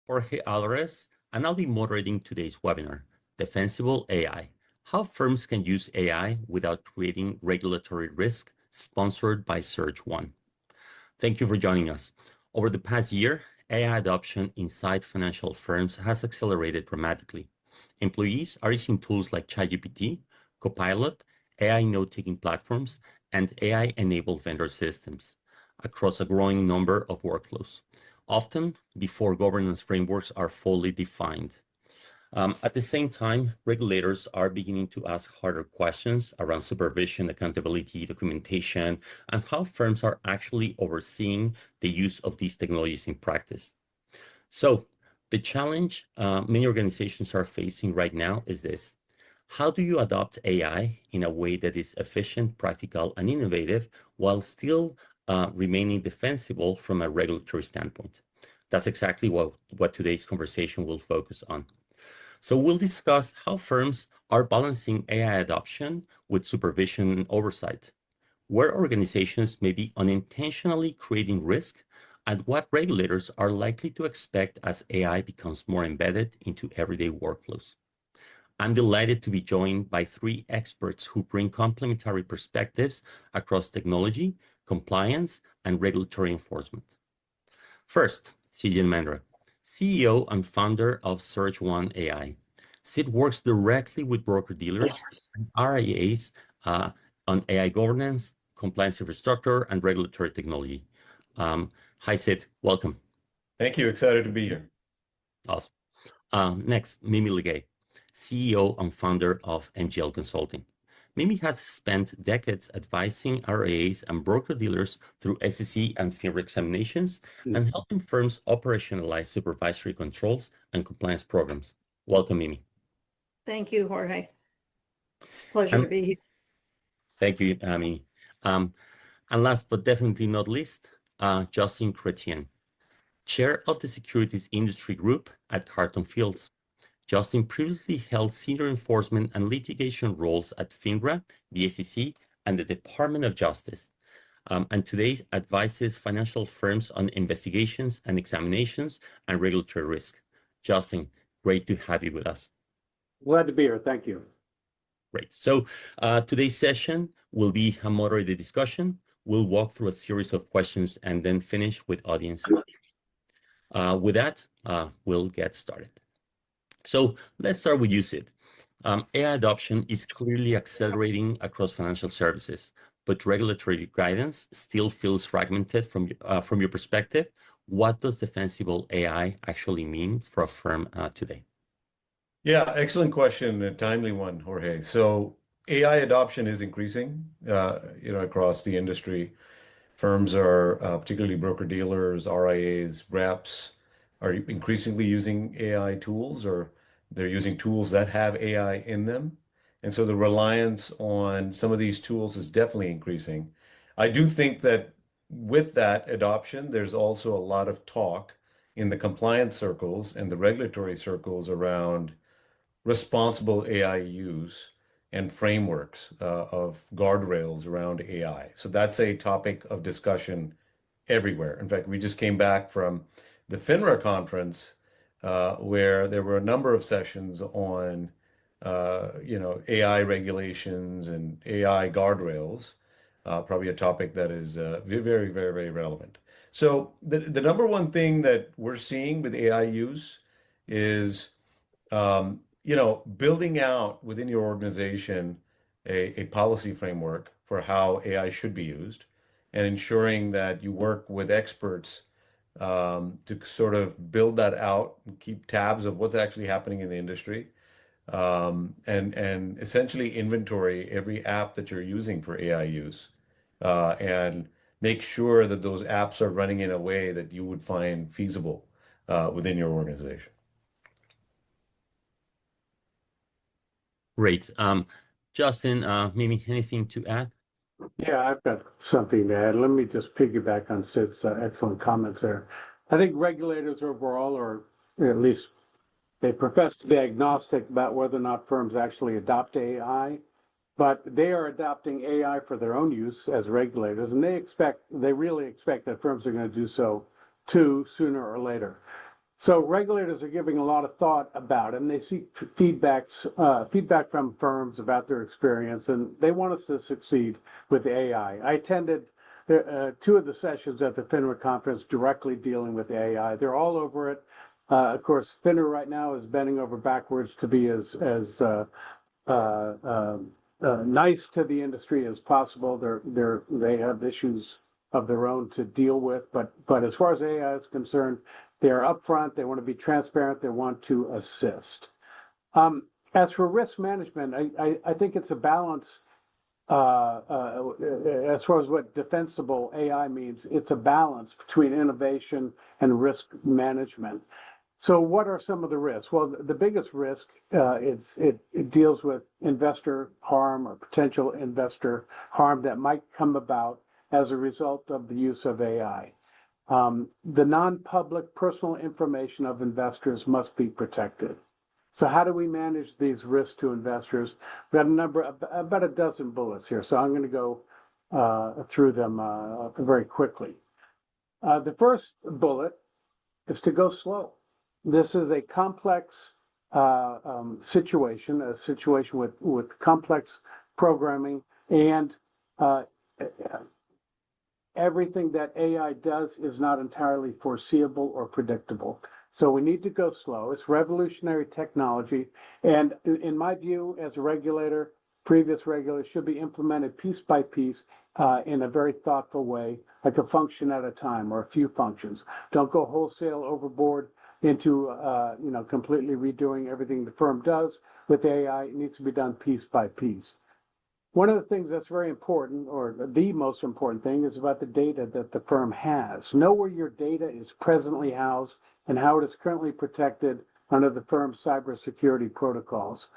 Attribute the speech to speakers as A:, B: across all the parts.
A: Jorge Alvarez, and I'll be moderating today's webinar, Defensible AI, How Firms Can Use AI Without Creating Regulatory Risk, sponsored by SurgeONE. Thank you for joining us. Over the past year, AI adoption inside financial firms has accelerated dramatically. Employees are using tools like ChatGPT, Copilot, AI note-taking platforms, and AI-enabled vendor systems across a growing number of workflows, often before governance frameworks are fully defined. At the same time, regulators are beginning to ask harder questions around supervision, accountability, documentation, and how firms are actually overseeing the use of these technologies in practice. So the challenge many organizations are facing right now is this. How do you adopt AI in a way that is efficient, practical, and innovative while still remaining defensible from a regulatory standpoint? That's exactly what today's conversation will focus on. So we'll discuss how firms are balancing AI adoption with supervision and oversight, where organizations may be unintentionally creating risk, and what regulators are likely to expect as AI becomes more embedded into everyday workflows. I'm delighted to be joined by three experts who bring complementary perspectives across technology, compliance, and regulatory enforcement. First, Sid Mendra, CEO and founder of SurgeONE.ai. Sid works directly with broker-dealers and RIAs on AI governance, compliance infrastructure, and regulatory technology. Hi, Sid. Welcome.
B: Thank you. Excited to be here.
A: Awesome. Next, Mimi Legay, CEO and founder of MGL Consulting. Mimi has spent decades advising RIAs and broker-dealers through SEC and FINRA examinations and helping firms operationalize supervisory controls and compliance programs. Welcome, Mimi.
C: Thank you, Jorge. It's a pleasure to be here.
A: Thank you, Mimi. And last but definitely not least, Justin Chrétien, Chair of the Securities Industry Group at Carlton Fields. Justin previously held senior enforcement and litigation roles at FINRA, the SEC, and the Department of Justice, and today advises financial firms on investigations and examinations and regulatory risk. Justin, great to have you with us.
D: Glad to be here. Thank you.
A: Great. So today's session will be a moderated discussion. We'll walk through a series of questions and then finish with audience. With that, we'll get started. So let's start with you, Sid. AI adoption is clearly accelerating across financial services, but regulatory guidance still feels fragmented from your perspective. What does defensible AI actually mean for a firm today?
B: Yeah, excellent question, a timely one, Jorge. So AI adoption is increasing, across the industry. Firms are, particularly broker-dealers, RIAs, reps, are increasingly using AI tools, or they're using tools that have AI in them. And so the reliance on some of these tools is definitely increasing. I do think that with that adoption, there's also a lot of talk in the compliance circles and the regulatory circles around responsible AI use and frameworks of guardrails around AI. So that's a topic of discussion everywhere. In fact, we just came back from the FINRA conference, where there were a number of sessions on, AI regulations and AI guardrails, probably a topic that is very, very, very relevant. So the number one thing that we're seeing with AI use is, building out within your organization a policy framework for how AI should be used, and ensuring that you work with experts to sort of build that out and keep tabs of what's actually happening in the industry, and essentially inventory every app that you're using for AI use, and make sure that those apps are running in a way that you would find feasible within your organization.
A: Great. Justin, Mimi, anything to add?
D: Yeah, I've got something to add. Let me just piggyback on Sid's excellent comments there. I think regulators overall, or at least they profess to be agnostic about whether or not firms actually adopt AI, but they are adopting AI for their own use as regulators, and they really expect that firms are going to do so too, sooner or later. So regulators are giving a lot of thought about it, and they seek feedback from firms about their experience, and they want us to succeed with AI. I attended two of the sessions at the FINRA conference directly dealing with AI. They're all over it. Of course, FINRA right now is bending over backwards to be as nice to the industry as possible. They have issues of their own to deal with, but as far as AI is concerned, they're upfront. They want to be transparent. They want to assist. As for risk management, I think it's a balance. As far as what defensible AI means, it's a balance between innovation and risk management. So what are some of the risks? Well, the biggest risk, it deals with investor harm or potential investor harm that might come about as a result of the use of AI. The non-public personal information of investors must be protected. So how do we manage these risks to investors? We have about a dozen bullets here, so I'm going to go through them very quickly. The first bullet is to go slow. This is a complex situation, a situation with complex programming, and everything that AI does is not entirely foreseeable or predictable. So we need to go slow. It's revolutionary technology. And in my view, as a regulator, previous regulators should be implemented piece by piece in a very thoughtful way, like a function at a time or a few functions. Don't go wholesale overboard into completely redoing everything the firm does with AI. It needs to be done piece by piece. One of the things that's very important, or the most important thing, is about the data that the firm has. Know where your data is presently housed and how it is currently protected under the firm's cybersecurity protocols.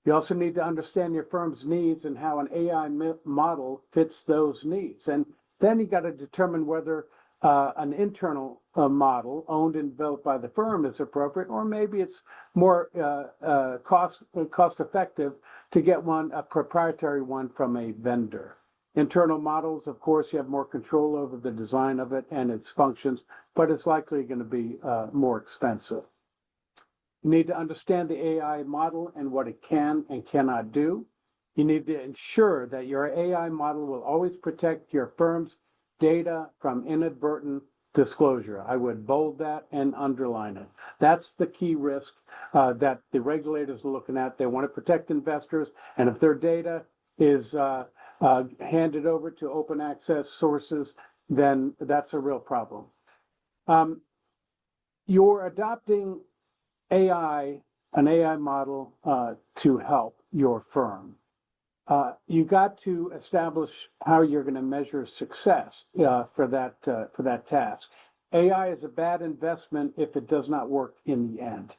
D: You also need to understand your firm's needs and how an AI model fits those needs. And then you got to determine whether an internal model owned and developed by the firm is appropriate, or maybe it's more cost effective to get a proprietary one from a vendor. Internal models, of course, you have more control over the design of it and its functions, but it's likely going to be more expensive. You need to understand the AI model and what it can and cannot do. You need to ensure that your AI model will always protect your firm's data from inadvertent disclosure. I would bold that and underline it. That's the key risk that the regulators are looking at. They want to protect investors, and if their data is handed over to open access sources, then that's a real problem. You're adopting an AI model to help your firm. You got to establish how you're going to measure success for that task. AI is a bad investment if it does not work in the end.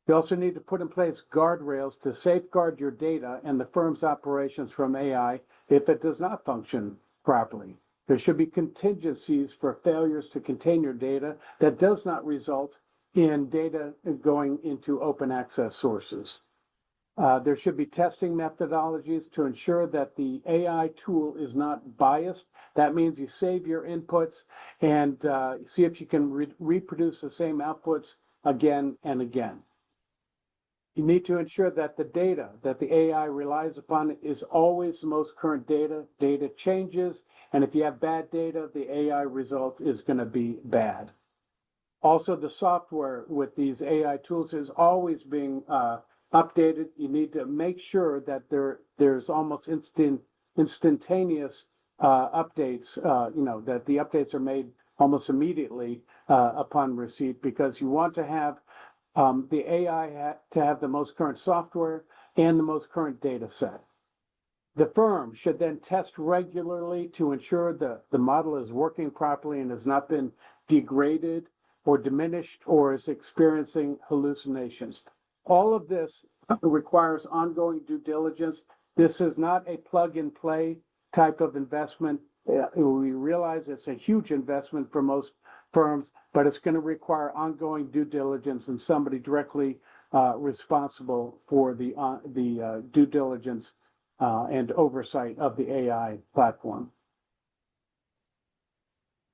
D: You also need to put in place guardrails to safeguard your data and the firm's operations from AI if it does not function properly. There should be contingencies for failures to contain your data that does not result in data going into open access sources. There should be testing methodologies to ensure that the AI tool is not biased. That means you save your inputs and see if you can reproduce the same outputs again and again. You need to ensure that the data that the AI relies upon is always the most current data. Data changes, and if you have bad data, the AI result is going to be bad. Also, the software with these AI tools is always being updated. You need to make sure that there's almost instantaneous updates, that the updates are made almost immediately upon receipt, because you want to have the AI to have the most current software and the most current data set. The firm should then test regularly to ensure the model is working properly and has not been degraded or diminished or is experiencing hallucinations. All of this requires ongoing due diligence. This is not a plug-and-play type of investment. We realize it's a huge investment for most firms, but it's going to require ongoing due diligence and somebody directly responsible for the due diligence and oversight of the AI platform.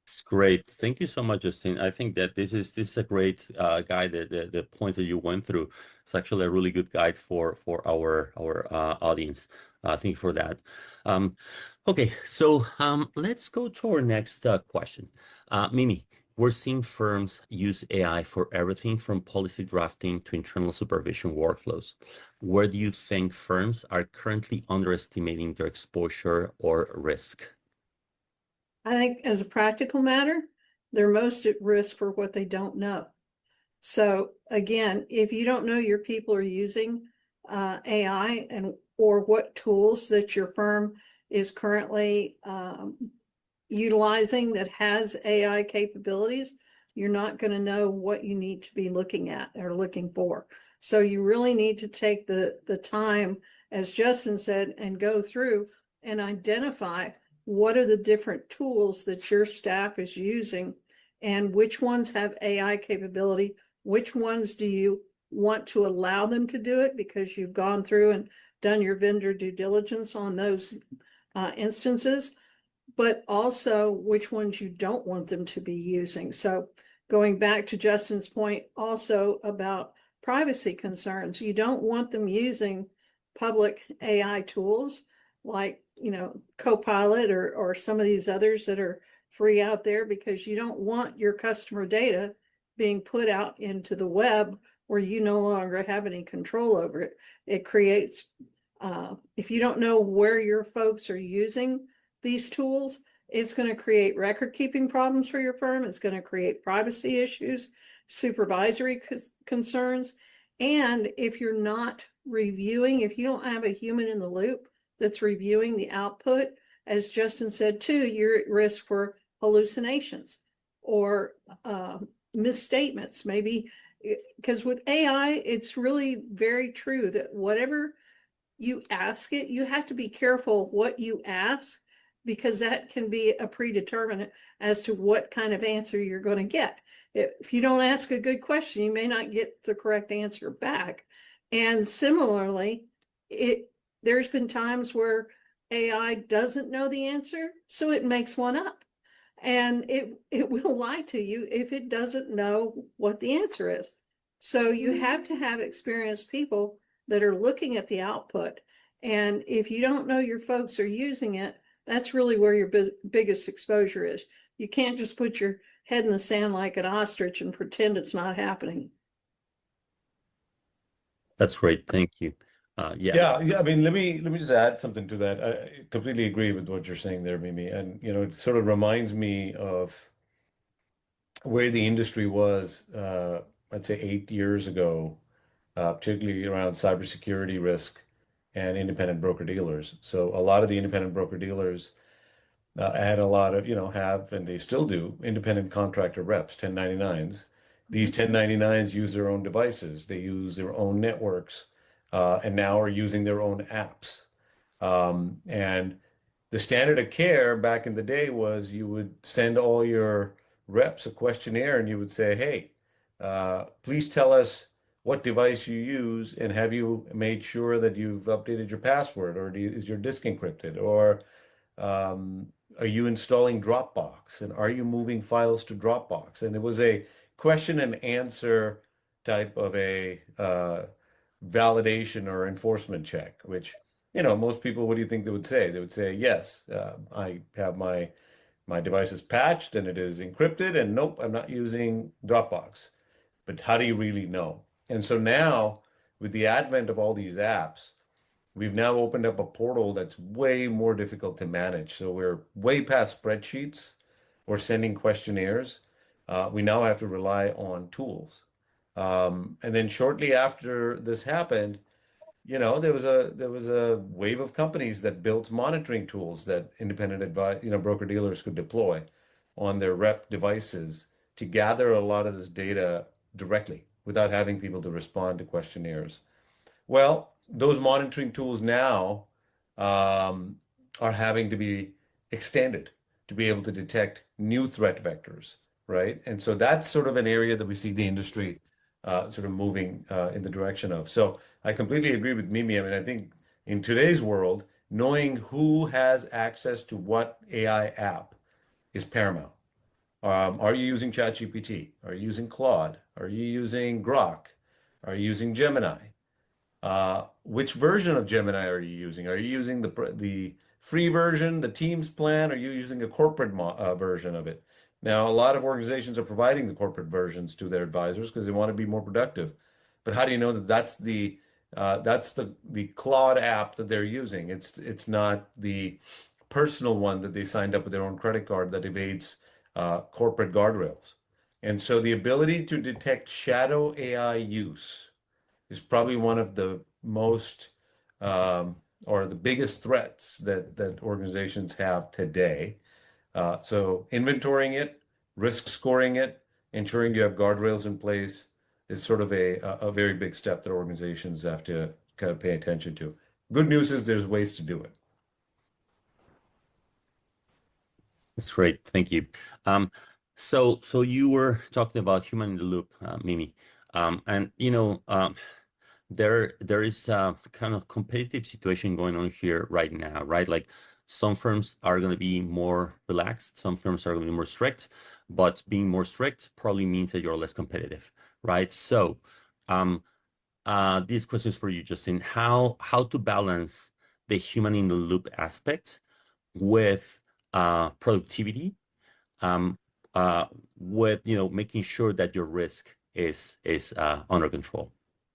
A: It's great. Thank you so much, Justine. I think that this is a great guide. The points that you went through, it's actually a really good guide for our audience. Thank you for that. Um, okay, so let's go to our next question. Mimi, we're seeing firms use AI for everything from policy drafting to internal supervision workflows. Where do you think firms are currently underestimating their exposure or risk?
C: I think as a practical matter, they're most at risk for what they don't know. So again, if you don't know your people are using AI and or what tools that your firm is currently utilizing that has AI capabilities, you're not going to know what you need to be looking at or looking for. So you really need to take the time, as Justin said, and go through and identify what are the different tools that your staff is using and which ones have AI capability, which ones do you want to allow them to do it because you've gone through and done your vendor due diligence on those instances, but also which ones you don't want them to be using. So going back to Justin's point also about privacy concerns, you don't want them using public AI tools like, Copilot or some of these others that are free out there, because you don't want your customer data being put out into the web where you no longer have any control over it. It creates, if you don't know where your folks are using these tools, it's going to create record keeping problems for your firm. It's going to create privacy issues, supervisory concerns. And if you're not reviewing, if you don't have a human in the loop that's reviewing the output, as Justin said too, you're at risk for hallucinations or misstatements, maybe, because with AI, it's really very true that whatever you ask it, you have to be careful what you ask, because that can be a predeterminant as to what kind of answer you're going to get. If you don't ask a good question, you may not get the correct answer back. And similarly, there's been times where AI doesn't know the answer, so it makes one up. And it will lie to you if it doesn't know what the answer is. So you have to have experienced people that are looking at the output. And if you don't know your folks are using it, that's really where your biggest exposure is. You can't just put your head in the sand like an ostrich and pretend it's not happening.
A: That's great. Thank you. Yeah,
B: Yeah. I mean, let me just add something to that. I completely agree with what you're saying there, Mimi. And it sort of reminds me of where the industry was, I'd say 8 years ago, particularly around cybersecurity risk and independent broker dealers. So a lot of the independent broker dealers had a lot of, have, and they still do, independent contractor reps, 1099s. These 1099s use their own devices, they use their own networks, and now are using their own apps. And the standard of care back in the day was you would send all your reps a questionnaire and you would say, hey, please tell us what device you use and have you made sure that you've updated your password, or is your disk encrypted, or um, are you installing Dropbox, and are you moving files to Dropbox? And it was a question and answer type of a validation or enforcement check, which, most people, what do you think they would say? They would say, yes, I have my device is patched and it is encrypted, and nope, I'm not using Dropbox. But how do you really know? And so now, with the advent of all these apps, we've now opened up a portal that's way more difficult to manage. So we're way past spreadsheets or sending questionnaires. We now have to rely on tools. And then shortly after this happened, there was a wave of companies that built monitoring tools that independent advice, broker dealers could deploy on their rep devices to gather a lot of this data directly without having people to respond to questionnaires. Well, those monitoring tools now um, are having to be extended to be able to detect new threat vectors, right? And so that's sort of an area that we see the industry sort of moving in the direction of. So I completely agree with Mimi. I mean, I think in today's world, knowing who has access to what AI app is paramount. Are you using ChatGPT? Are you using Claude? Are you using Grok? Are you using Gemini? Which version of Gemini are you using? Are you using the free version, the Teams plan? Are you using a corporate version of it? Now, a lot of organizations are providing the corporate versions to their advisors because they want to be more productive. But how do you know that that's the Claude app that they're using? It's not the personal one that they signed up with their own credit card that evades corporate guardrails. And so the ability to detect shadow AI use is probably one of the most or the biggest threats that organizations have today. So inventorying it, risk scoring it, ensuring you have guardrails in place is sort of a very big step that organizations have to kind of pay attention to. Good news is there's ways to do it.
A: That's great. Thank you. So you were talking about human in the loop, Mimi, and there is a kind of competitive situation going on here right now, right? Like some firms are going to be more relaxed, some firms are going to be more strict, but being more strict probably means that you're less competitive, right? So this question is for you, Justin. How to balance the human in the loop aspect with productivity, um, with making sure that your risk is under control.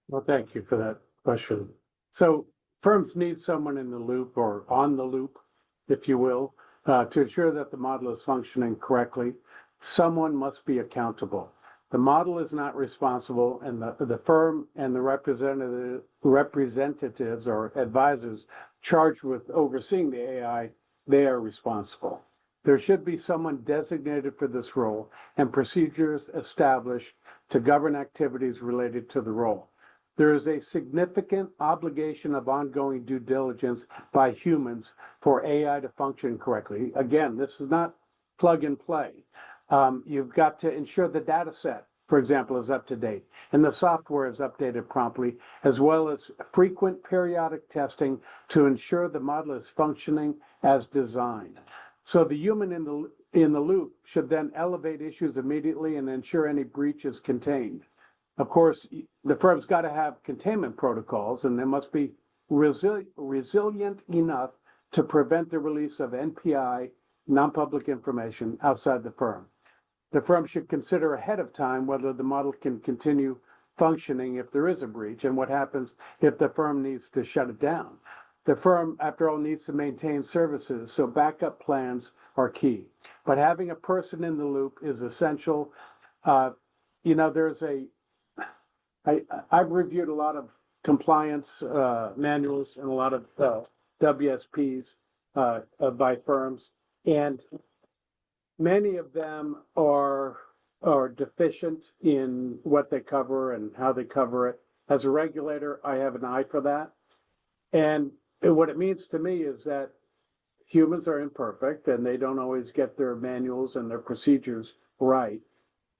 D: Well, thank you for that question. So firms need someone in the loop or on the loop, if you will, to ensure that the model is functioning correctly. Someone must be accountable. The model is not responsible, and the firm and the representatives or advisors charged with overseeing the AI, they are responsible. There should be someone designated for this role and procedures established to govern activities related to the role. There is a significant obligation of ongoing due diligence by humans for AI to function correctly. Again, this is not plug and play. You've got to ensure the data set, for example, is up to date and the software is updated promptly, as well as frequent periodic testing to ensure the model is functioning as designed. So the human in the loop should then elevate issues immediately and ensure any breach is contained. Of course, the firm's got to have containment protocols, and they must be resilient enough to prevent the release of NPI, non-public information, outside the firm. The firm should consider ahead of time whether the model can continue functioning if there is a breach, and what happens if the firm needs to shut it down. The firm, after all, needs to maintain services, so backup plans are key. But having a person in the loop is essential. I've reviewed a lot of compliance manuals and a lot of WSPs by firms, and many of them are deficient in what they cover and how they cover it. As a regulator, I have an eye for that. And what it means to me is that humans are imperfect and they don't always get their manuals and their procedures right.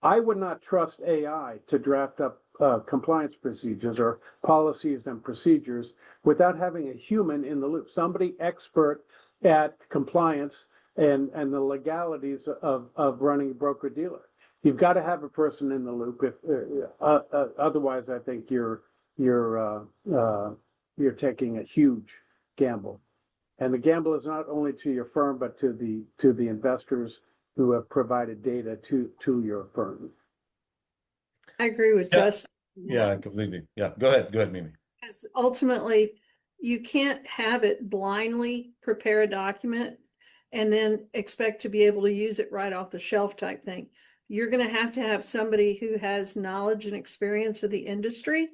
D: I would not trust AI to draft up compliance procedures or policies and procedures without having a human in the loop, somebody expert at compliance and the legalities of running a broker-dealer. You've got to have a person in the loop. Otherwise, I think you're taking a huge gamble. And the gamble is not only to your firm, but to the investors who have provided data to your firm.
C: I agree with
B: Yeah.
C: Justin.
B: Yeah, completely. Yeah, go ahead, Mimi.
C: Because ultimately, you can't have it blindly prepare a document and then expect to be able to use it right off the shelf type thing. You're going to have somebody who has knowledge and experience of the industry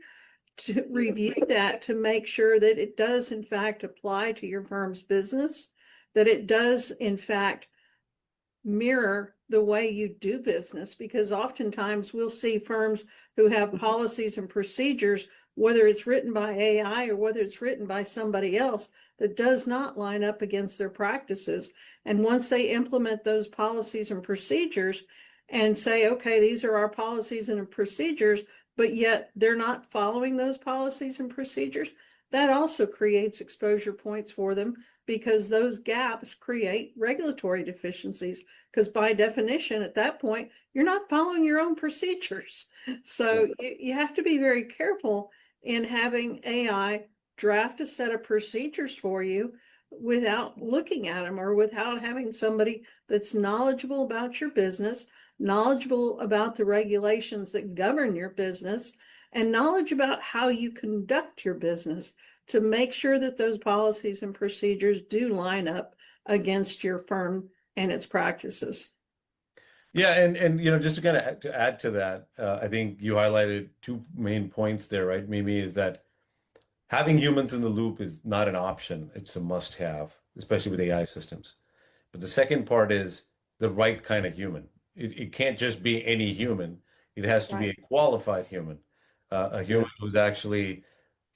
C: to review that to make sure that it does in fact apply to your firm's business, that it does in fact mirror the way you do business, because oftentimes we'll see firms who have policies and procedures, whether it's written by AI or whether it's written by somebody else, that does not line up against their practices. And once they implement those policies and procedures and say, okay, these are our policies and procedures, but yet they're not following those policies and procedures, that also creates exposure points for them, because those gaps create regulatory deficiencies. Because by definition, at that point, you're not following your own procedures. So you have to be very careful in having AI draft a set of procedures for you without looking at them, or without having somebody that's knowledgeable about your business, knowledgeable about the regulations that govern your business, and knowledge about how you conduct your business, to make sure that those policies and procedures do line up against your firm and its practices.
B: Yeah, and just to kind of to add to that, I think you highlighted two main points there, right, Mimi, is that having humans in the loop is not an option. It's a must-have, especially with AI systems. But the second part is the right kind of human. It can't just be any human. It has to be a qualified human, a human who's actually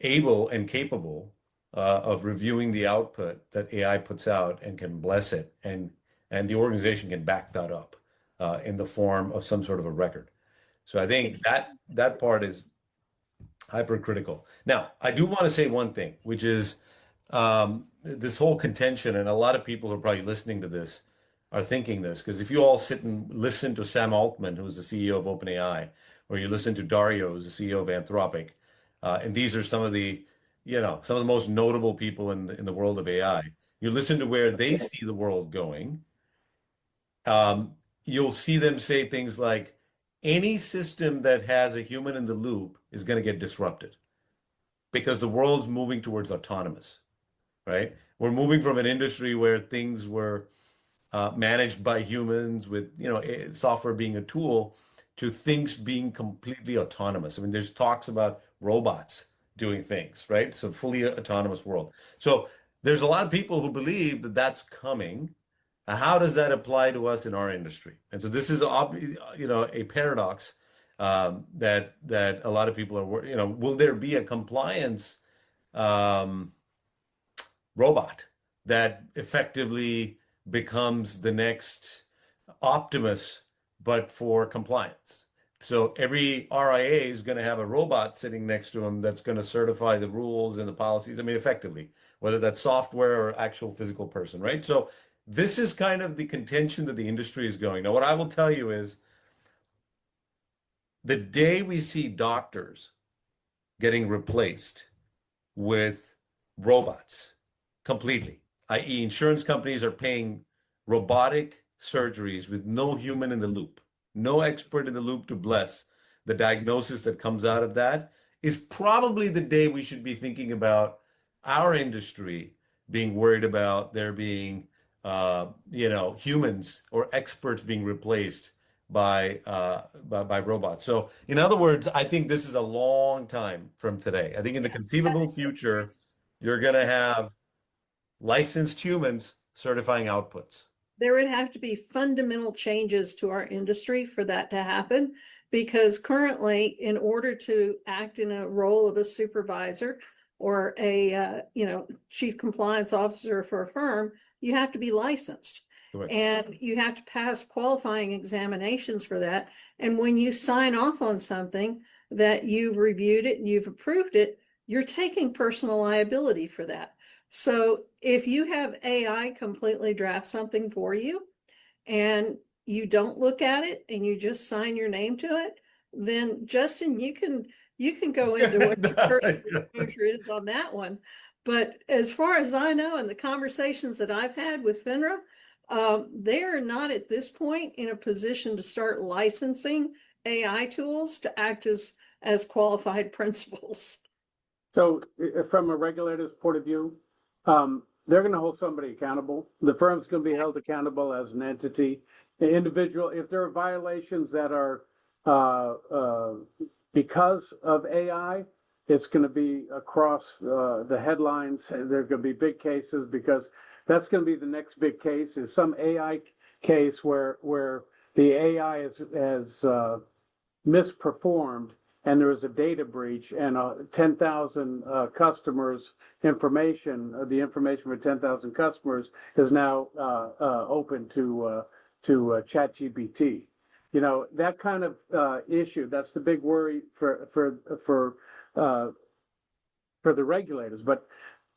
B: able and capable of reviewing the output that AI puts out and can bless it, and the organization can back that up in the form of some sort of a record. So I think that part is hypercritical. Now, I do want to say one thing, which is this whole contention, and a lot of people who are probably listening to this are thinking this, because if you all sit and listen to Sam Altman, who's the CEO of OpenAI, or you listen to Dario, who's the CEO of Anthropic, and these are some of the, some of the most notable people in the world of AI. You listen to where they see the world going. You'll see them say things like, any system that has a human in the loop is going to get disrupted because the world's moving towards autonomous, right? We're moving from an industry where things were managed by humans with, software being a tool, to things being completely autonomous. I mean, there's talks about robots doing things, right? So fully autonomous world. So there's a lot of people who believe that that's coming. How does that apply to us in our industry? And so this is, a paradox that a lot of people are, will there be a compliance robot that effectively becomes the next Optimus, but for compliance? So every RIA is going to have a robot sitting next to him that's going to certify the rules and the policies. I mean, effectively, whether that's software or actual physical person, right? So this is kind of the contention that the industry is going. Now, what I will tell you is the day we see doctors getting replaced with robots completely, i.e., insurance companies are paying robotic surgeries with no human in the loop, no expert in the loop to bless the diagnosis that comes out of that, is probably the day we should be thinking about our industry being worried about there being humans or experts being replaced by robots. So in other words, I think this is a long time from today. I think in the conceivable future, you're going to have licensed humans certifying outputs.
C: There would have to be fundamental changes to our industry for that to happen, because currently, in order to act in a role of a supervisor or a chief compliance officer for a firm, you have to be licensed. Correct. And you have to pass qualifying examinations for that. And when you sign off on something that you've reviewed it and you've approved it, you're taking personal liability for that. So if you have AI completely draft something for you and you don't look at it and you just sign your name to it, then Justin, you can go into what your personal exposure is on that one. But as far as I know, in the conversations that I've had with FINRA, they are not at this point in a position to start licensing AI tools to act as qualified principals.
D: So from a regulator's point of view, they're going to hold somebody accountable. The firm's going to be held accountable as an entity. An individual, if there are violations that are because of AI, it's going to be across the headlines. There are going to be big cases, because that's going to be the next big case, is some AI case where the AI has misperformed and there is a data breach, and 10,000 customers' information, the information for 10,000 customers is now open to ChatGPT. That kind of issue. That's the big worry for for the regulators, but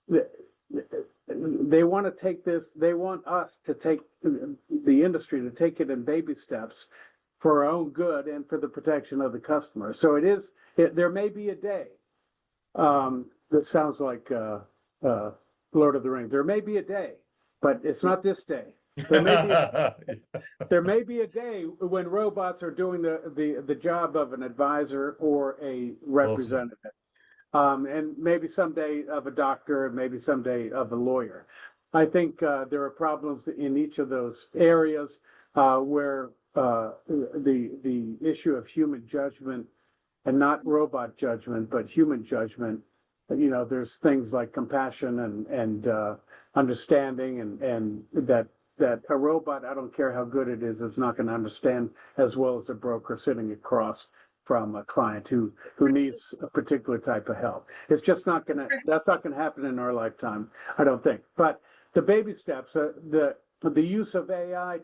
D: they want to take this, they want us to take the industry to take it in baby steps for our own good and for the protection of the customer. So there may be a day, that sounds like Lord of the Rings. There may be a day, but it's not this day. There may be a day when robots are doing the job of an advisor or a representative. And maybe someday of a doctor, maybe someday of a lawyer. I think there are problems in each of those areas where the issue of human judgment, and not robot judgment, but human judgment. There's things like compassion and understanding, and that a robot, I don't care how good it is not going to understand as well as a broker sitting across from a client who needs a particular type of help. That's not going to happen in our lifetime, I don't think. But the baby steps, the use of AI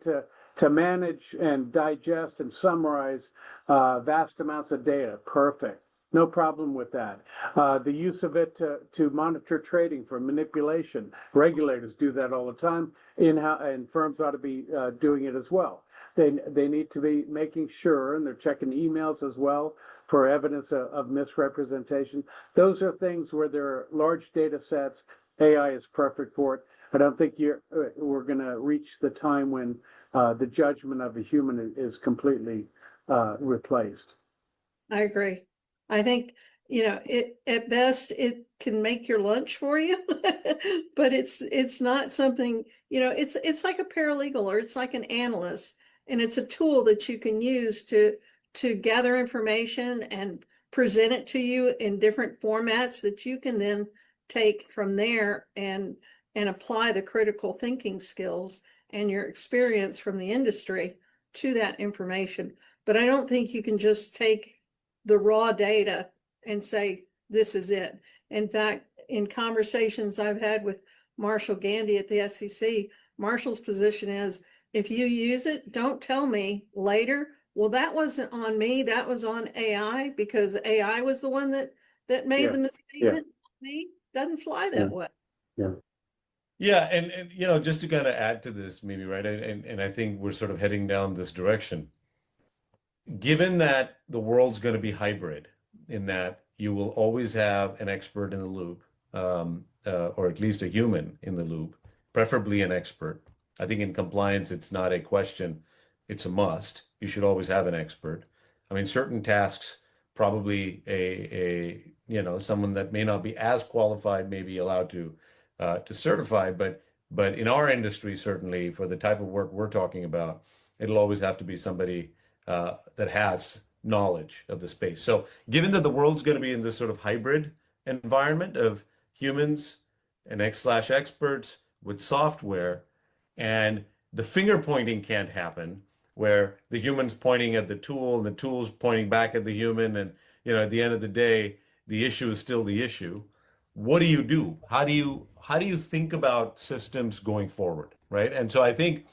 D: to manage and digest and summarize vast amounts of data, perfect. No problem with that. The use of it to monitor trading for manipulation, regulators do that all the time, and firms ought to be doing it as well. They need to be making sure, and they're checking emails as well for evidence of misrepresentation. Those are things where there are large data sets. AI is perfect for it. I don't think we're going to reach the time when the judgment of a human is completely replaced. I
C: agree. I think, at best it can make your lunch for you, but it's not something, it's like a paralegal or it's like an analyst, and it's a tool that you can use to gather information and present it to you in different formats that you can then take from there and apply the critical thinking skills and your experience from the industry to that information. But I don't think you can just take the raw data and say, this is it. In fact, in conversations I've had with Marshall Gandy at the SEC, Marshall's position is, if you use it, don't tell me later, well, that wasn't on me, that was on AI, because AI was the one that made the misstatement. Me, doesn't fly that way.
B: Yeah, and just to kind of add to this, maybe, right, and I think we're sort of heading down this direction. Given that the world's going to be hybrid, in that you will always have an expert in the loop, or at least a human in the loop, preferably an expert. I think in compliance, it's not a question, it's a must. You should always have an expert. I mean, certain tasks, probably someone that may not be as qualified may be allowed to certify, but in our industry, certainly for the type of work we're talking about, it'll always have to be somebody that has knowledge of the space. So given that the world's going to be in this sort of hybrid environment of humans and experts with software, and the finger pointing can't happen where the human's pointing at the tool and the tool's pointing back at the human, and at the end of the day, the issue is still the issue. What do you do? How do you think about systems going forward, right? And so I think,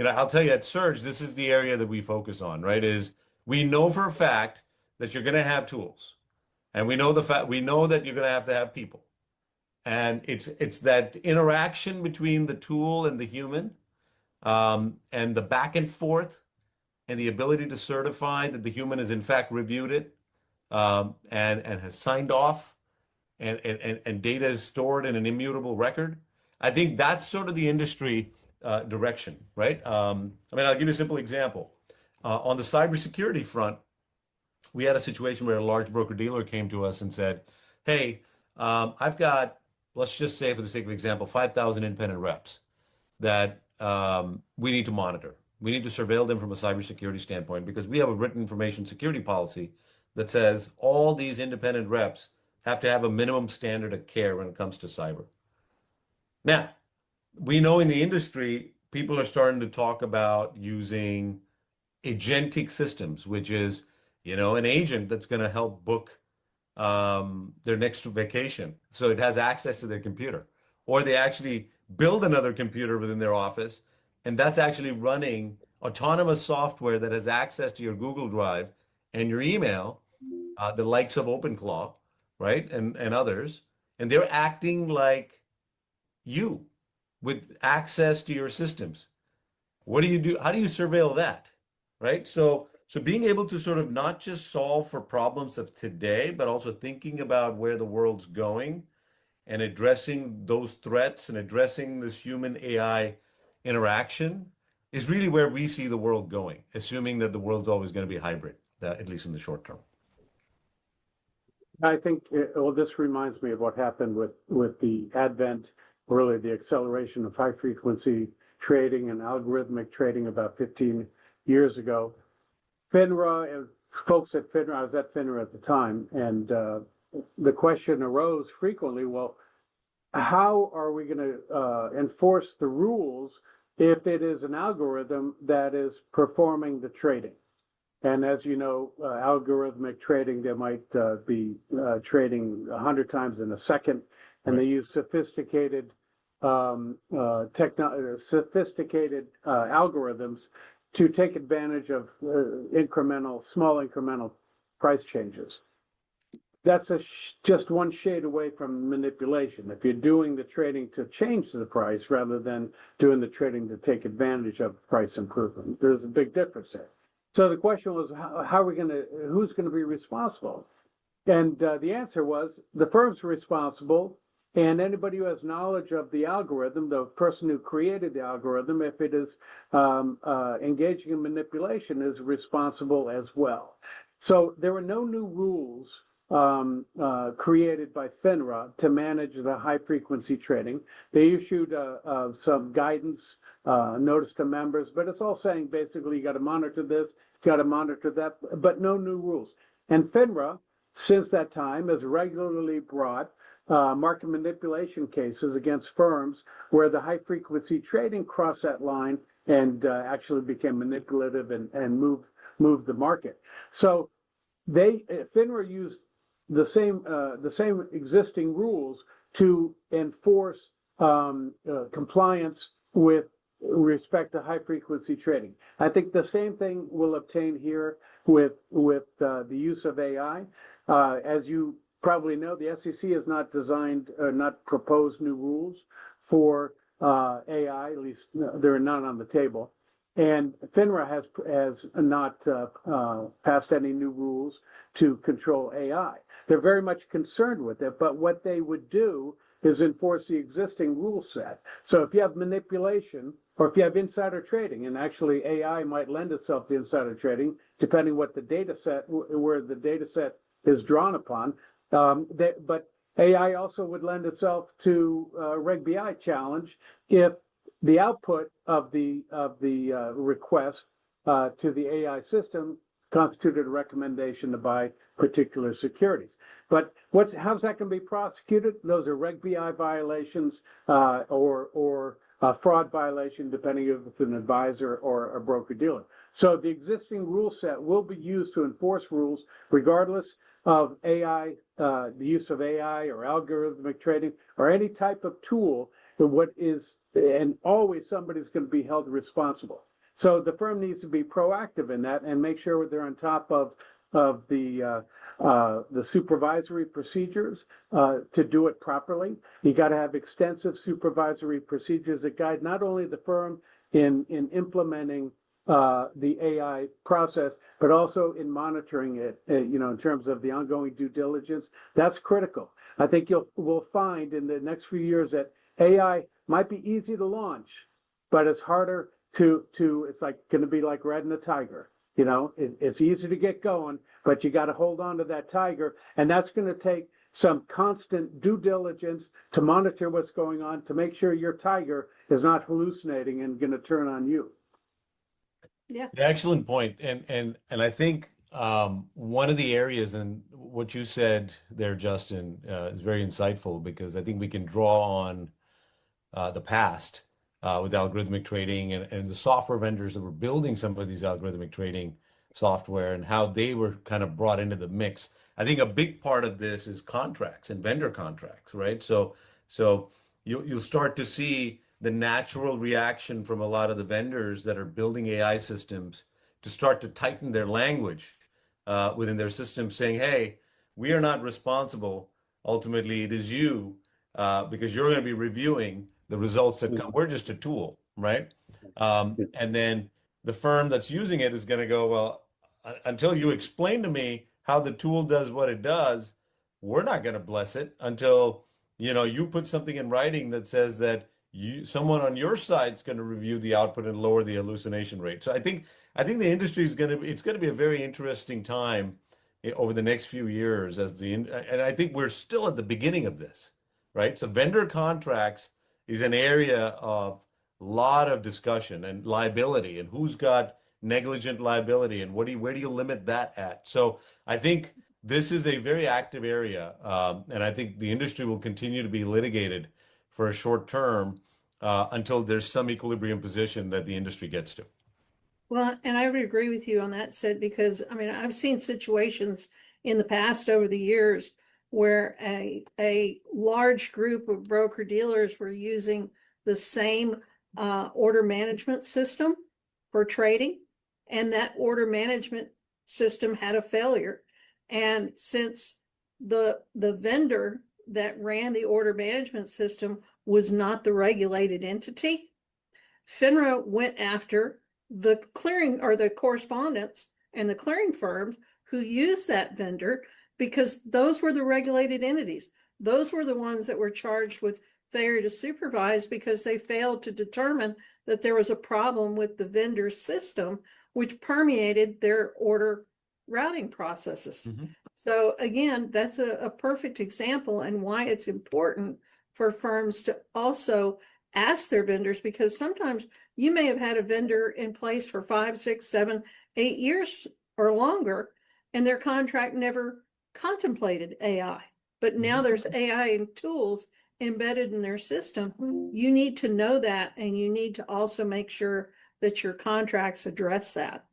B: I'll tell you at Surge, this is the area that we focus on, right? Is we know for a fact that you're going to have tools, and we know that you're going to have people, and it's that interaction between the tool and the human, and the back and forth, and the ability to certify that the human has in fact reviewed it, and has signed off, and data is stored in an immutable record. I think that's sort of the industry direction, right? I'll give you a simple example. On the cybersecurity front, we had a situation where a large broker-dealer came to us and said, hey, I've got, let's just say for the sake of example, 5,000 independent reps that we need to monitor. We need to surveil them from a cybersecurity standpoint because we have a written information security policy that says all these independent reps have to have a minimum standard of care when it comes to cyber. Now, we know in the industry, people are starting to talk about using agentic systems, which is, an agent that's going to help book their next vacation. So it has access to their computer, or they actually build another computer within their office, and that's actually running autonomous software that has access to your Google Drive and your email, the likes of OpenClaw, right, and others, and they're acting like you with access to your systems. What do you do? How do you surveil that? Right? So being able to sort of not just solve for problems of today, but also thinking about where the world's going and addressing those threats and addressing this human AI interaction is really where we see the world going, assuming that the world's always going to be hybrid, at least in the short term.
D: I think, well, this reminds me of what happened with the advent, really the acceleration of high frequency trading and algorithmic trading about 15 years ago. FINRA and folks at FINRA, I was at FINRA at the time, and the question arose frequently, well, how are we going to enforce the rules if it is an algorithm that is performing the trading? And as you know, algorithmic trading, they might be trading 100 times in a second, and they use sophisticated algorithms to take advantage of small incremental price changes. That's just one shade away from manipulation. If you're doing the trading to change the price rather than doing the trading to take advantage of price improvement, there's a big difference there. So the question was, who's going to be responsible? And the answer was the firm's responsible, and anybody who has knowledge of the algorithm, the person who created the algorithm, if it is engaging in manipulation, is responsible as well. So there were no new rules created by FINRA to manage the high frequency trading. They issued some guidance, notice to members, but it's all saying basically you got to monitor this, you got to monitor that, but no new rules. And FINRA, since that time, has regularly brought market manipulation cases against firms where the high frequency trading crossed that line and actually became manipulative and moved the market. So FINRA used the same existing rules to enforce compliance with respect to high frequency trading. I think the same thing will obtain here with the use of AI. As you probably know, the SEC has not proposed new rules for AI. At least there are none on the table. And FINRA has not passed any new rules to control AI. They're very much concerned with it, but what they would do is enforce the existing rule set. So if you have manipulation or if you have insider trading, and actually AI might lend itself to insider trading, depending what the data set, where the data set is drawn upon. But AI also would lend itself to Reg BI challenge if the output of the request to the AI system constituted a recommendation to buy particular securities. But how's that going to be prosecuted? Those are Reg BI violations or fraud violation, depending if it's an advisor or a broker-dealer. So the existing rule set will be used to enforce rules regardless of AI, the use of AI or algorithmic trading or any type of tool. And always somebody's going to be held responsible. So the firm needs to be proactive in that and make sure they're on top of the supervisory procedures to do it properly. You got to have extensive supervisory procedures that guide not only the firm in implementing the AI process, but also in monitoring it, in terms of the ongoing due diligence. That's critical. I think we'll find in the next few years that AI might be easy to launch, but it's harder it's like going to be like riding a tiger. It's easy to get going, but you got to hold on to that tiger. And that's going to take some constant due diligence to monitor what's going on, to make sure your tiger is not hallucinating and going to turn on you.
C: Yeah.
B: Excellent point. And I think one of the areas, and what you said there, Justin, is very insightful, because I think we can draw on the past with algorithmic trading and the software vendors that were building some of these algorithmic trading software and how they were kind of brought into the mix. I think a big part of this is contracts and vendor contracts, right? So you'll start to see the natural reaction from a lot of the vendors that are building AI systems to start to tighten their language within their system, saying, hey, we are not responsible ultimately it is you, because you're going to be reviewing the results that come. We're just a tool, right? And then the firm that's using it is going to go, well, until you explain to me how the tool does what it does, we're not going to bless it until, you put something in writing that says that someone on your side is going to review the output and lower the hallucination rate. So I think the industry it's going to be a very interesting time over the next few years and I think we're still at the beginning of this, right? So vendor contracts is an area of a lot of discussion and liability and who's got negligent liability and where do you limit that at? So I think this is a very active area, and I think the industry will continue to be litigated for a short term until there's some equilibrium position that the industry gets to.
C: Well, and I would agree with you on that, Sid, because I mean, I've seen situations in the past over the years where a large group of broker dealers were using the same order management system for trading, and that order management system had a failure. And since the vendor that ran the order management system was not the regulated entity, FINRA went after the clearing or the correspondents and the clearing firms who used that vendor, because those were the regulated entities. Those were the ones that were charged with failure to supervise because they failed to determine that there was a problem with the vendor system, which permeated their order routing processes. Mm-hmm. So again, that's a perfect example and why it's important for firms to also ask their vendors, because sometimes you may have had a vendor in place for 5, 6, 7, 8 years or longer, and their contract never contemplated AI. But now there's AI and tools embedded in their system. You need to know that, and you need to also make sure that your contracts address that.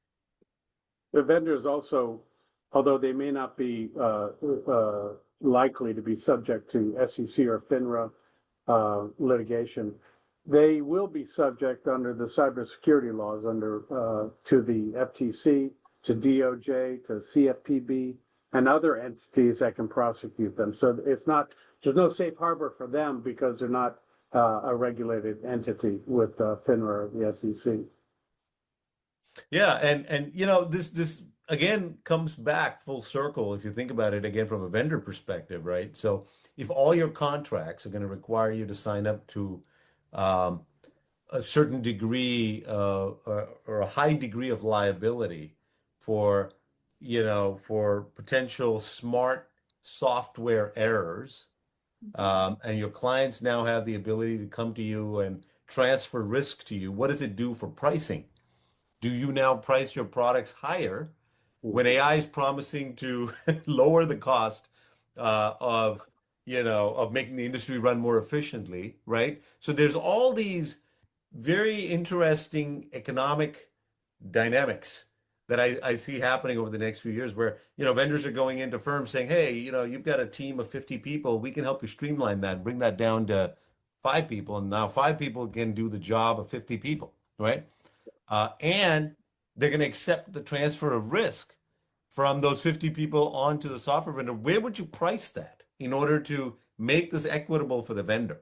D: The vendors also, although they may not be likely to be subject to SEC or FINRA litigation, they will be subject under the cybersecurity laws to the FTC, to DOJ, to CFPB, and other entities that can prosecute them. So there's no safe harbor for them because they're not a regulated entity with FINRA or the SEC.
B: Yeah, and this again comes back full circle if you think about it again from a vendor perspective, right? So if all your contracts are going to require you to sign up to a certain degree or a high degree of liability for potential smart software errors, and your clients now have the ability to come to you and transfer risk to you, what does it do for pricing? Do you now price your products higher when AI is promising to lower the cost of making the industry run more efficiently, right? So there's all these very interesting economic dynamics that I see happening over the next few years where, vendors are going into firms saying, hey, you've got a team of 50 people. We can help you streamline that and bring that down to 5 people. And now 5 people can do the job of 50 people, right? And they're going to accept the transfer of risk from those 50 people onto the software vendor. Where would you price that in order to make this equitable for the vendor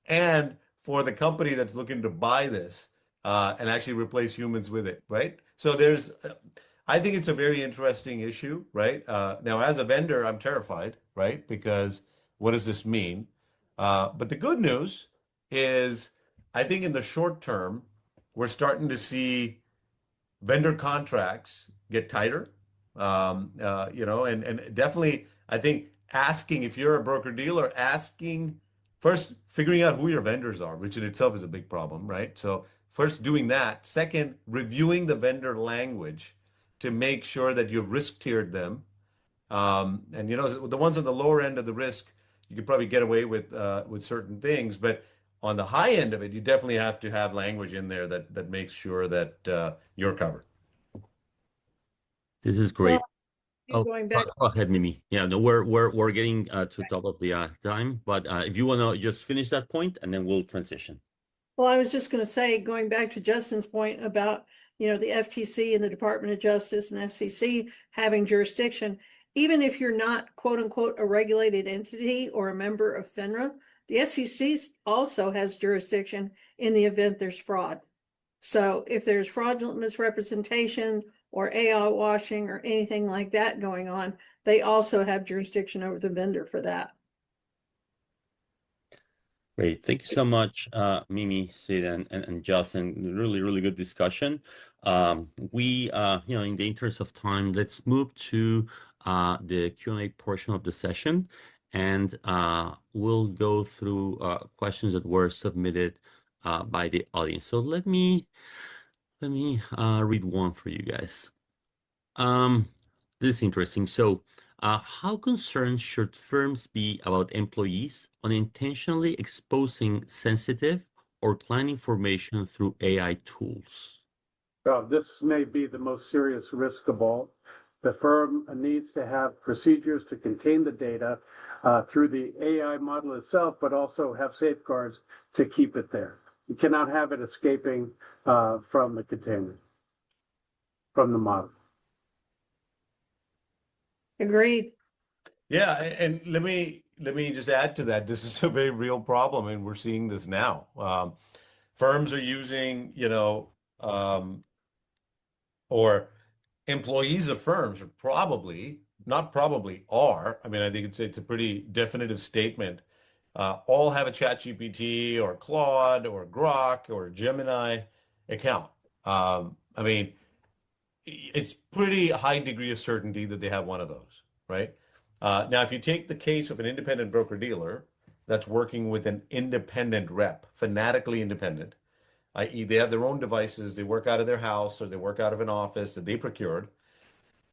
B: and for the company that's looking to buy this and actually replace humans with it, right? So I think it's a very interesting issue, right? Now, as a vendor, I'm terrified, right? Because what does this mean? But the good news is I think in the short term, we're starting to see vendor contracts get tighter, and definitely, I think asking, if you're a broker dealer, first figuring out who your vendors are, which in itself is a big problem, right? So first doing that. Second, reviewing the vendor language to make sure that you've risk tiered them. And the ones on the lower end of the risk, you could probably get away with certain things, but on the high end of it, you definitely have to have language in there that makes sure that you're covered.
A: This is great.
C: Going back.
A: Go ahead, Mimi. Yeah, no, we're getting to top of the time, but if you want to just finish that point, and then we'll transition.
C: Well, I was just going to say, going back to Justin's point about the FTC and the Department of Justice and FCC having jurisdiction, even if you're not, quote unquote, a regulated entity or a member of FINRA, the SEC also has jurisdiction in the event there's fraud. So if there's fraudulent misrepresentation or AI washing or anything like that going on, they also have jurisdiction over the vendor for that.
A: Great. Thank you so much, Mimi, Sid, and Justin. Really, really good discussion. We, in the interest of time, let's move to the Q&A portion of the session, and we'll go through questions that were submitted by the audience. So let me read one for you guys. This is interesting. So, how concerned should firms be about employees unintentionally exposing sensitive or client information through AI tools?
D: Well, this may be the most serious risk of all. The firm needs to have procedures to contain the data through the AI model itself, but also have safeguards to keep it there. You cannot have it escaping from the container, from the model.
C: Agreed.
B: Yeah, and let me just add to that. This is a very real problem, and we're seeing this now. Firms are using, or employees of firms are probably, not probably, are. I mean, I think it's a pretty definitive statement. All have a ChatGPT or Claude or Grok or Gemini account. I mean, it's pretty high degree of certainty that they have one of those, right? Now, if you take the case of an independent broker-dealer that's working with an independent rep, fanatically independent, i.e. they have their own devices, they work out of their house or they work out of an office that they procured,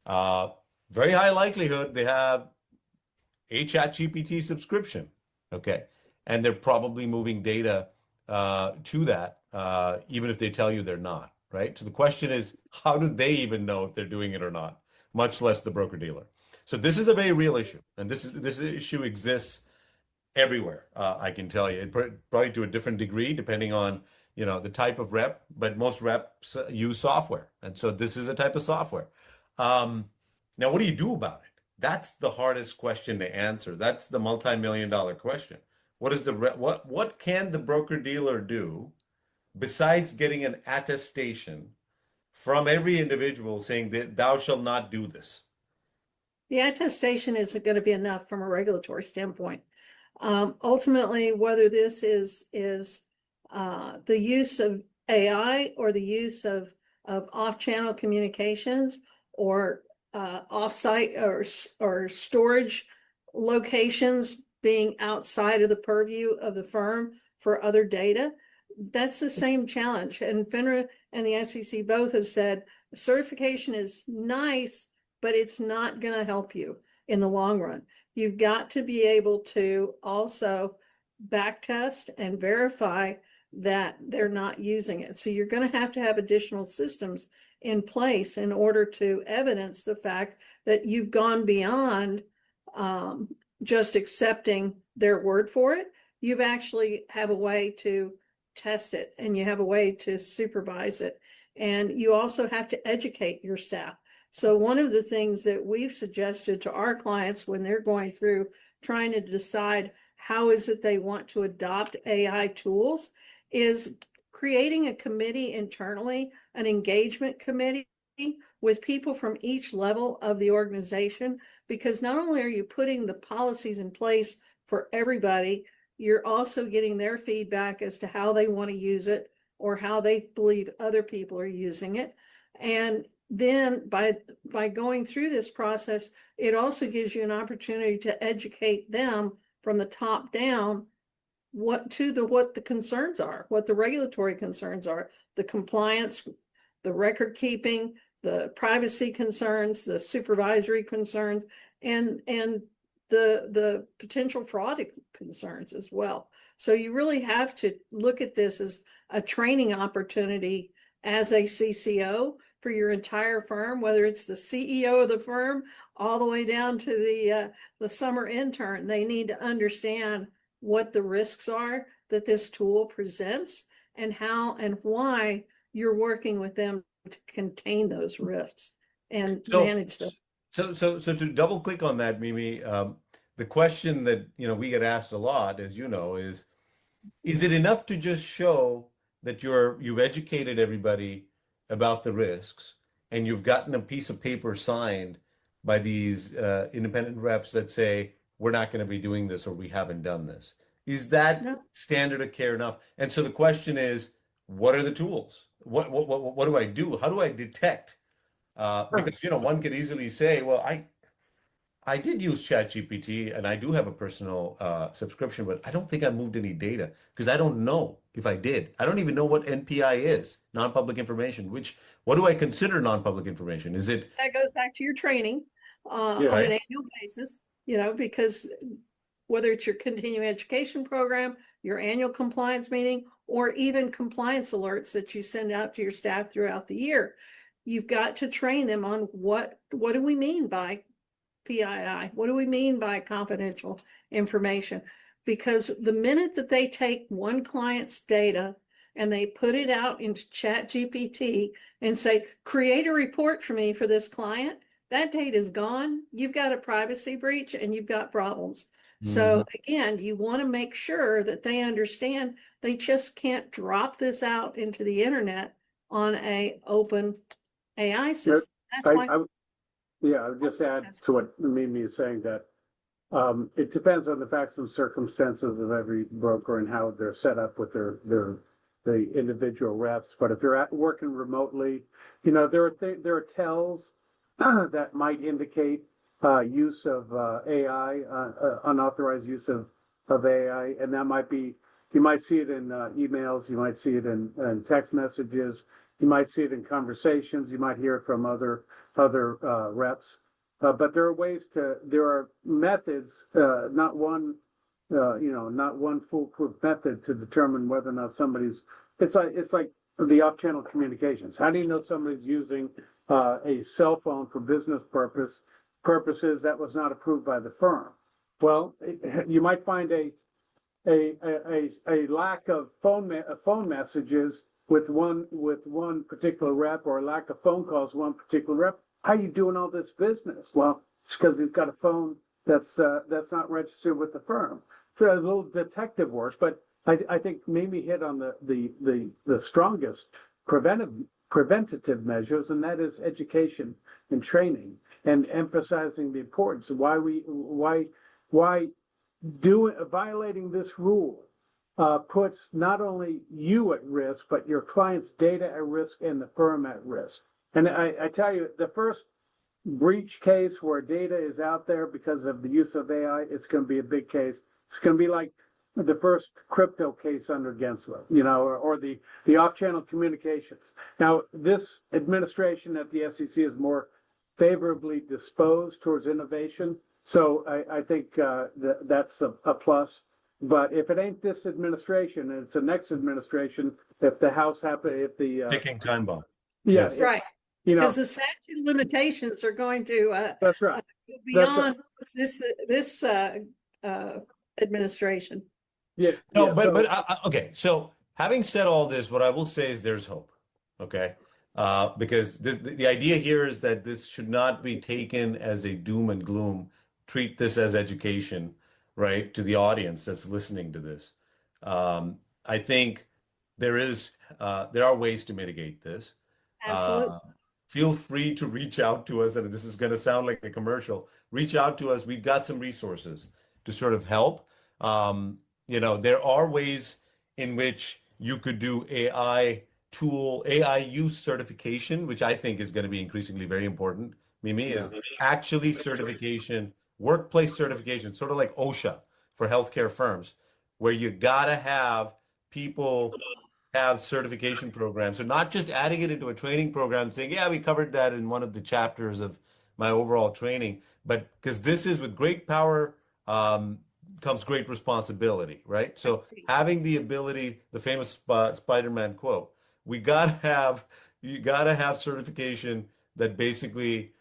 B: very high likelihood they have a ChatGPT subscription, okay? And they're probably moving data to that, even if they tell you they're not, right? So the question is, how do they even know if they're doing it or not, much less the broker-dealer? So this is a very real issue, and this issue exists everywhere. I can tell you, probably to a different degree depending on the type of rep, but most reps use software, and so this is a type of software. Now, what do you do about it? That's the hardest question to answer. That's the multi-million-dollar question. What can the broker-dealer do besides getting an attestation from every individual saying that thou shalt not do this?
C: The attestation isn't going to be enough from a regulatory standpoint. Ultimately, whether this is the use of AI or the use of off-channel communications or off-site or storage locations being outside of the purview of the firm for other data, that's the same challenge. And FINRA and the SEC both have said certification is nice, but it's not going to help you in the long run. You've got to be able to also backtest and verify that they're not using it. So you're going to have additional systems in place in order to evidence the fact that you've gone beyond just accepting their word for it. You've actually have a way to test it, and you have a way to supervise it. And you also have to educate your staff. So one of the things that we've suggested to our clients when they're going through trying to decide how is it they want to adopt AI tools is creating a committee internally, an engagement committee with people from each level of the organization, because not only are you putting the policies in place for everybody, you're also getting their feedback as to how they want to use it or how they believe other people are using it. And then by going through this process, it also gives you an opportunity to educate them from the top down what the concerns are, what the regulatory concerns are, the compliance, the record keeping, the privacy concerns, the supervisory concerns, and the potential fraud concerns as well. So you really have to look at this as a training opportunity as a CCO for your entire firm, whether it's the CEO of the firm all the way down to the summer intern. They need to understand what the risks are that this tool presents and how and why you're working with them to contain those risks and manage them.
B: So to double click on that, Mimi, the question that we get asked a lot, as you know, is it enough to just show that you've educated everybody about the risks and you've gotten a piece of paper signed by these independent reps that say we're not going to be doing this or we haven't done this? Is that
C: No.
B: standard of care enough? And so the question is, what are the tools? What do I do? How do I detect? Because one could easily say, well, I did use ChatGPT and I do have a personal subscription, but I don't think I moved any data because I don't know if I did. I don't even know what NPI is, non-public information, what do I consider non-public information? Is it
C: That goes back to your training on
B: right?
C: an annual basis, because whether it's your continuing education program, your annual compliance meeting, or even compliance alerts that you send out to your staff throughout the year, you've got to train them on what do we mean by PII? What do we mean by confidential information? Because the minute that they take one client's data and they put it out into ChatGPT and say, create a report for me for this client, that data is gone. You've got a privacy breach and you've got problems. So again, you want to make sure that they understand they just can't drop this out into the internet on a open AI system. That's why.
D: I would just add to what Mimi is saying that it depends on the facts and circumstances of every broker and how they're set up with the individual reps. But if you're working remotely, there are tells that might indicate use of AI, unauthorized use of AI, and that might be, you might see it in emails, you might see it in text messages, you might see it in conversations, you might hear it from other reps. But there are methods, not one foolproof method to determine whether or not it's like the off-channel communications. How do you know somebody's using a cell phone for business purposes that was not approved by the firm? Well, you might find a lack of phone messages with one particular rep, or a lack of phone calls with one particular rep. How are you doing all this business? Well, it's because he's got a phone that's not registered with the firm. So a little detective work, but I think Mimi hit on the strongest preventative measures, and that is education and training and emphasizing the importance of why violating this rule puts not only you at risk, but your client's data at risk and the firm at risk. And I tell you, the first breach case where data is out there because of the use of AI, it's going to be a big case. It's going to be like the first crypto case under Gensler, or the off-channel communications. Now, this administration at the SEC is more favorably disposed towards innovation. So I think that's a plus. But if it ain't this administration, and it's the next administration, if the House
B: Ticking time bomb.
D: Yeah,
B: Yes.
C: Right. Because the statute of limitations are going to
D: that's right.
C: go beyond this administration.
D: Yeah.
B: No, but okay. So having said all this, what I will say is there's hope. Okay. Because the idea here is that this should not be taken as a doom and gloom. Treat this as education, right, to the audience that's listening to this. I think there are ways to mitigate this.
C: Absolutely.
B: Feel free to reach out to us, and this is going to sound like a commercial. Reach out to us. We've got some resources to sort of help. There are ways in which you could do AI use certification, which I think is going to be increasingly very important. Mimi, is actually certification, workplace certification, sort of like OSHA for healthcare firms, where you gotta have people have certification programs. So not just adding it into a training program saying, yeah, we covered that in one of the chapters of my overall training, but because this is with great power comes great responsibility, right? So having the ability, the famous Spider-Man quote, you gotta have certification that basically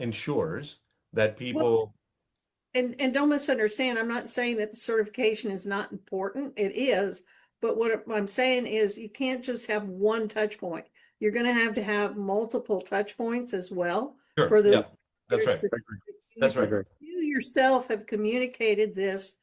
B: ensures that people.
C: And don't misunderstand, I'm not saying that the certification is not important. It is, but what I'm saying is you can't just have one touch point. You're going to have multiple touch points as well
B: Sure,
C: for the
B: That's right. That's right.
C: You yourself have communicated this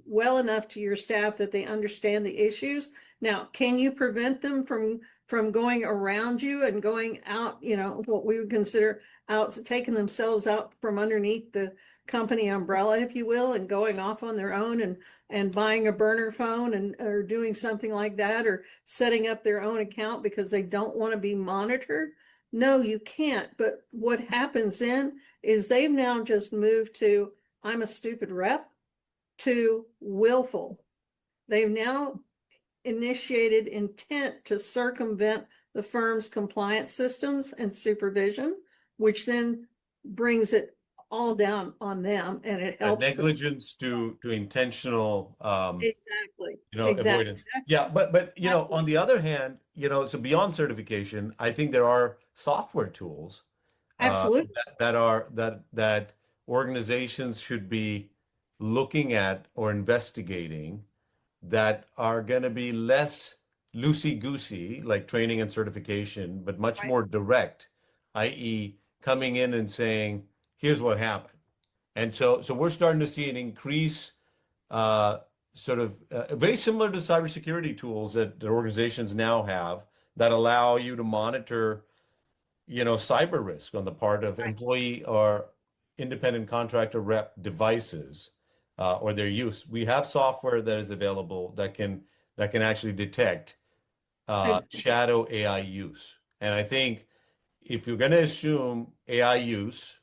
C: well enough to your staff that they understand the issues. Now, can you prevent them from going around you and going out, what we would consider out, taking themselves out from underneath the company umbrella, if you will, and going off on their own and buying a burner phone or doing something like that, or setting up their own account because they don't want to be monitored? No, you can't. But what happens then is they've now just moved to, I'm a stupid rep, to willful. They've now initiated intent to circumvent the firm's compliance systems and supervision, which then brings it all down on them, and it helps
B: negligence to intentional
C: exactly
B: avoidance. Yeah, but on the other hand, so beyond certification, I think there are software tools
C: absolutely
B: that organizations should be looking at or investigating that are going to be less loosey-goosey, like training and certification, but much more direct, i.e., coming in and saying, here's what happened. And so we're starting to see an increase, very similar to cybersecurity tools that organizations now have that allow you to monitor, cyber risk on the part of employee or independent contractor rep devices or their use. We have software that is available that can actually detect shadow AI use. And I think if you're going to assume AI use,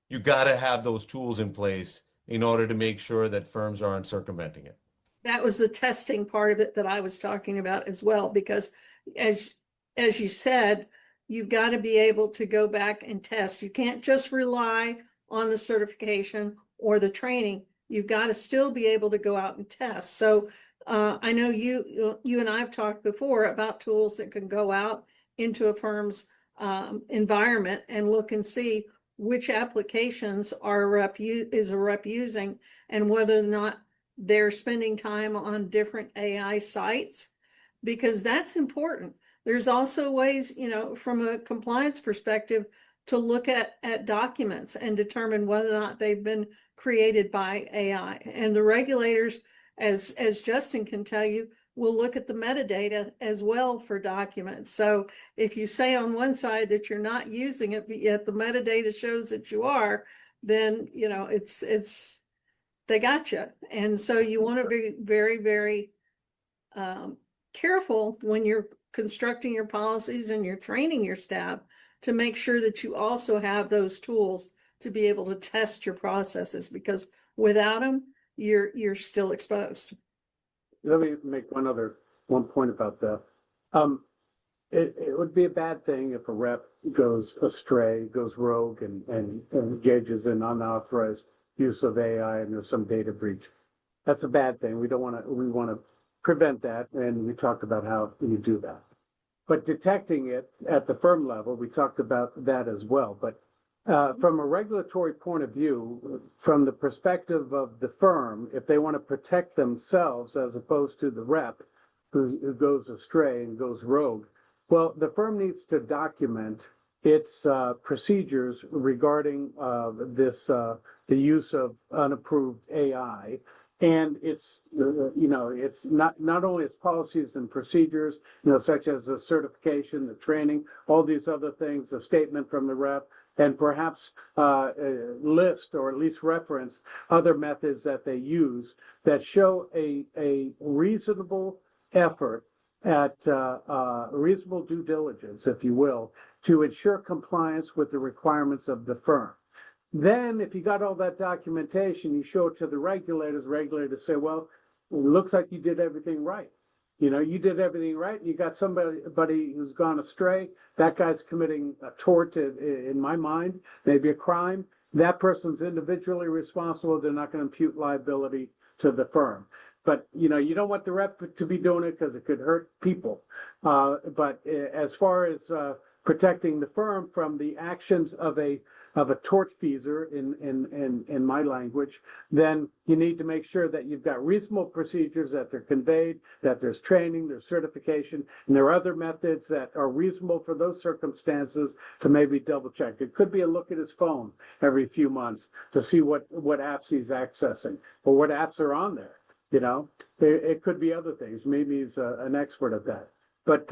B: you got to have those tools in place in order to make sure that firms aren't circumventing it.
C: That was the testing part of it that I was talking about as well, because as you said, you've got to be able to go back and test. You can't just rely on the certification or the training. You've got to still be able to go out and test. So I know you and I have talked before about tools that can go out into a firm's environment and look and see which applications is a rep using, and whether or not they're spending time on different AI sites, because that's important. There's also ways, from a compliance perspective, to look at documents and determine whether or not they've been created by AI. And the regulators, as Justin can tell you, will look at the metadata as well for documents. So if you say on one side that you're not using it, but yet the metadata shows that you are, then it's they got you. And so you want to be very, very careful when you're constructing your policies and you're training your staff to make sure that you also have those tools to be able to test your processes, because without them, you're still exposed.
D: Let me make one point about that. It would be a bad thing if a rep goes astray, goes rogue, and engages in unauthorized use of AI and there's some data breach. That's a bad thing. We want to prevent that, and we talked about how you do that. But detecting it at the firm level, we talked about that as well. But from a regulatory point of view, from the perspective of the firm, if they want to protect themselves as opposed to the rep who goes astray and goes rogue, well, the firm needs to document its procedures regarding the use of unapproved AI. And it's not only its policies and procedures, such as the certification, the training, all these other things, the statement from the rep, and perhaps list or at least reference other methods that they use that show a reasonable effort at reasonable due diligence, if you will, to ensure compliance with the requirements of the firm. Then, if you got all that documentation, you show it to the regulators say, well, it looks like you did everything right. You did everything right. You got somebody who's gone astray. That guy's committing a tort, in my mind, maybe a crime. That person's individually responsible. They're not going to impute liability to the firm. But, you don't want the rep to be doing it because it could hurt people. But as far as protecting the firm from the actions of a of a tortfeasor in my language, then you need to make sure that you've got reasonable procedures, that they're conveyed, that there's training, there's certification, and there are other methods that are reasonable for those circumstances to maybe double check. It could be a look at his phone every few months to see what apps he's accessing or what apps are on there. You know, it could be other things. Maybe he's an expert at that. But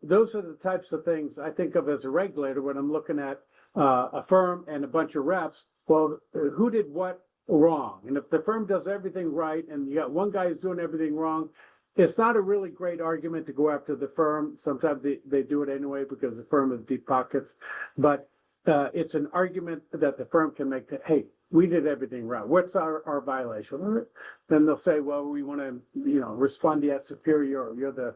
D: those are the types of things I think of as a regulator when I'm looking at a firm and a bunch of reps. Well, who did what wrong? And if the firm does everything right and you got one guy who's doing everything wrong, it's not a really great argument to go after the firm. Sometimes they do it anyway because the firm has deep pockets. But it's an argument that the firm can make that, hey, we did everything right. What's our violation? Then they'll say, well, we want to, respondeat superior. You're the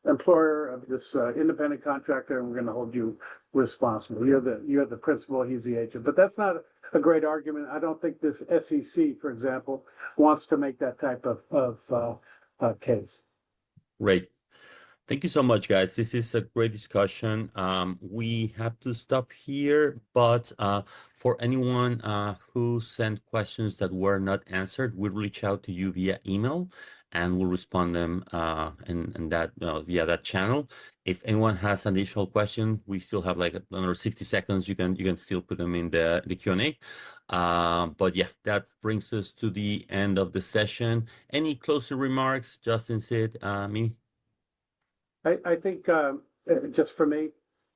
D: employer of this independent contractor, and we're going to hold you responsible. You're the principal. He's the agent. But that's not a great argument. I don't think this SEC, for example, wants to make that type of case.
A: Great. Thank you so much, guys. This is a great discussion. We have to stop here, but for anyone who sent questions that were not answered, we'll reach out to you via email, and we'll respond them and that via that channel. If anyone has an additional question, we still have like another 60 seconds. You can still put them in the Q&A. But yeah, that brings us to the end of the session. Any closing remarks, Justin, Sid, me?
D: I think just for me,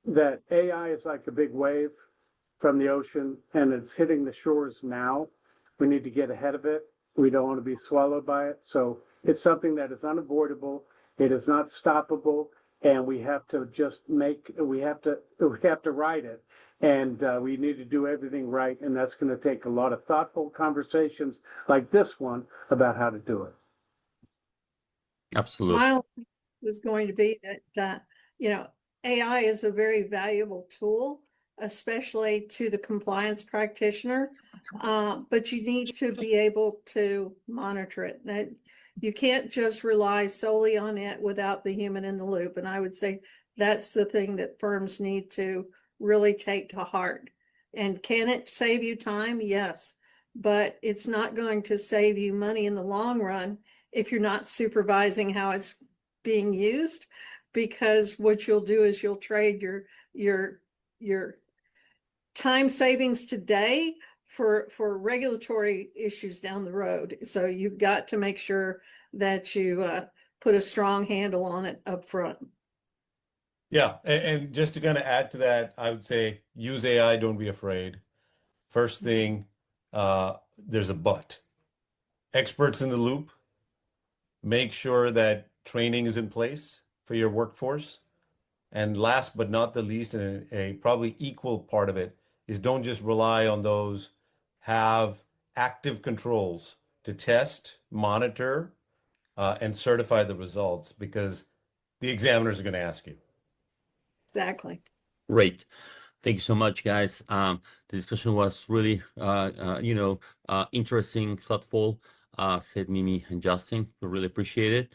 D: that AI is like a big wave from the ocean and it's hitting the shores now. We need to get ahead of it. We don't want to be swallowed by it. So it's something that is unavoidable. It is not stoppable. And we have to we have to ride it. And we need to do everything right. And that's going to take a lot of thoughtful conversations like this one about how to do it.
A: Absolutely.
C: Was going to be that AI is a very valuable tool, especially to the compliance practitioner, but you need to be able to monitor it. You can't just rely solely on it without the human in the loop, and I would say that's the thing that firms need to really take to heart. And can it save you time? Yes, but it's not going to save you money in the long run if you're not supervising how it's being used, because what you'll do is you'll trade your time savings today for regulatory issues down the road. So you've got to make sure that you put a strong handle on it up front.
B: Yeah, and just to kind of add to that, I would say use AI, don't be afraid. First thing, there's a but. Experts in the loop, make sure that training is in place for your workforce. And last but not the least, and a probably equal part of it, is don't just rely on those. Have active controls to test, monitor, and certify the results, because the examiners are going to ask you.
C: Exactly.
A: Great. Thank you so much, guys. The discussion was really, interesting, thoughtful. Sid, Mimi, and Justin, we really appreciate it.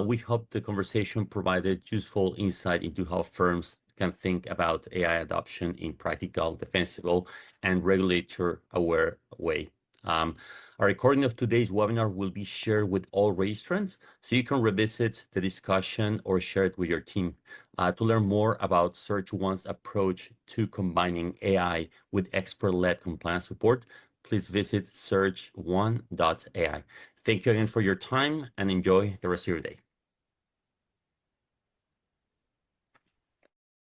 A: We hope the conversation provided useful insight into how firms can think about AI adoption in practical, defensible, and regulator-aware way. A recording of today's webinar will be shared with all registrants, so you can revisit the discussion or share it with your team. To learn more about SurgeONE's approach to combining AI with expert-led compliance support, please visit SurgeONE.ai. Thank you again for your time and enjoy the rest of your day.